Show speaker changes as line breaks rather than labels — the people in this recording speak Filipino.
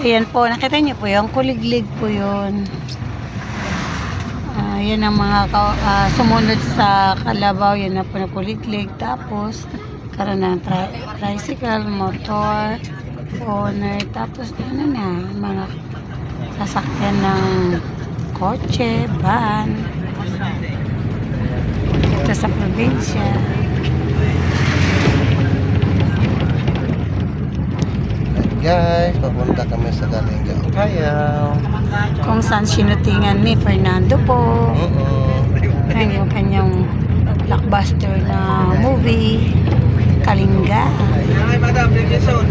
Ayan po, nakita niyo po yung kuliglig po yun. Yan ang mga sumunod sa kalabaw, yan na po na kuliglig. Tapos, karoon ng tricycle, motor, owner. Tapos, ano na, mga sasakyan ng kotse, van. Ito sa probinsya.
Guys, papunta kami sa Galingang Kayaw.
Kung saan sinutingan ni Fernando po. Yung kanyang blockbuster na movie, Kalinga.
Hi, madam. Thank you so.